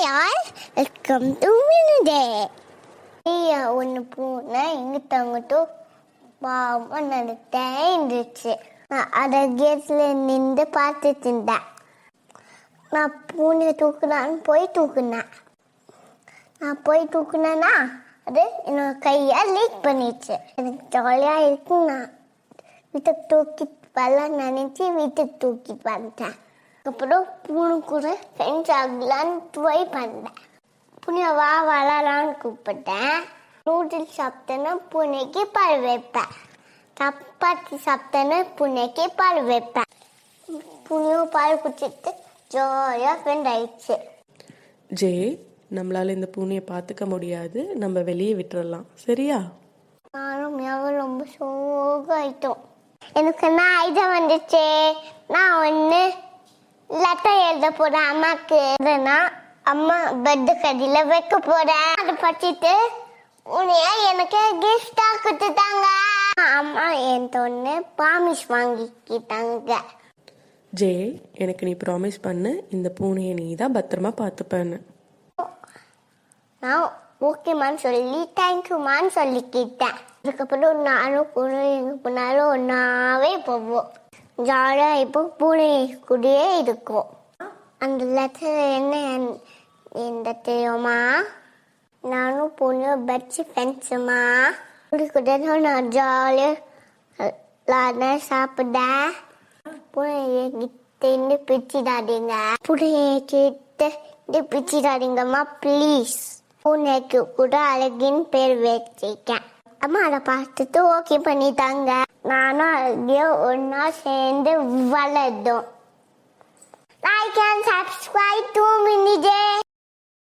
All welcome to மினிடே. ஒன்று பூனை இங்கிட்ட அங்கிட்டும் பாவமாக நடத்தேன் இருந்துச்சு. நான் அதை கேட்டில் நின்று பார்த்துட்டு இருந்தேன். நான் பூனை தூக்குனான்னு போய் தூக்குனேன். நான் போய் தூக்குனேன்னா அது என்னோட கையை லீக் பண்ணிடுச்சு. எனக்கு ஜாலியாக இருக்கும். நான் வீட்டுக்கு தூக்கிட்டு வரலான்னு நினச்சி வீட்டுக்கு தூக்கிட்டு வந்துட்டேன். அப்புறம் பூனை கூட ஃப்ரெண்ட்ஸ் ஆகலான்னு ட்ரை பண்ணேன். பூனை வா வளரான்னு கூப்பிட்டேன். நூடுல்ஸ் சாப்பிட்டேன்னா பூனைக்கு பால் வைப்பேன். சப்பாத்தி சாப்பிட்டேன்னா பூனைக்கு பால் வைப்பேன். பூனையும் பால் குடிச்சிட்டு ஜாலியாக ஃப்ரெண்ட் ஆயிடுச்சு. ஜே, நம்மளால இந்த பூனையை பார்த்துக்க முடியாது, நம்ம வெளியே விட்டுறலாம், சரியா? நானும் மியாவும் ரொம்ப சோகாயிட்டோம். எனக்கு என்ன ஐடியா வந்துச்சு. நான் ஒன்று லெட்டர் எழுத போறேன் அம்மாக்கு. அம்மா பெட்டு கடியில் வைக்க போறேன். அதை படிச்சுட்டு உன்னைய எனக்கு கிஃப்டா கொடுத்துட்டாங்க. அம்மா என்கிட்ட ஒன்று ப்ராமிஸ் வாங்கிக்கிட்டாங்க. ஜே, எனக்கு நீ ப்ராமிஸ் பண்ணு, இந்த பூனையை நீ தான் பத்திரமா பார்த்துப்பேன்னு. நான் ஓகேமான்னு சொல்லி தேங்க்யூமான்னு சொல்லிக்கிட்டேன். அதுக்கப்புறம் நானும் பூனை எங்கே போனாலும் ஒன்றாவே போவோம். ஜாலியாக இப்போ பூனை கூடயே இருக்கும். அந்த லெட்டர் என்ன தெரியுமா? நானும் பூனையும் பெட்ஸ் ஃப்ரெண்ட்ஸுமா. பூனை கூட நான் ஜாலியாக சாப்பிட்டேன். பூனையை கிட்ட பிடிச்சிடாதீங்க. பூனையை கிட்ட பிடிச்சிடாதீங்கம்மா ப்ளீஸ். பூனைக்கு கூட அழகின் பேர் வச்சிருக்கேன். அம்மா அதை பார்த்துட்டு ஓகே பண்ணிட்டாங்க. நானும் அழகிய ஒன்னா சேர்ந்து வளர்ந்தோம். Like and subscribe to Minijay.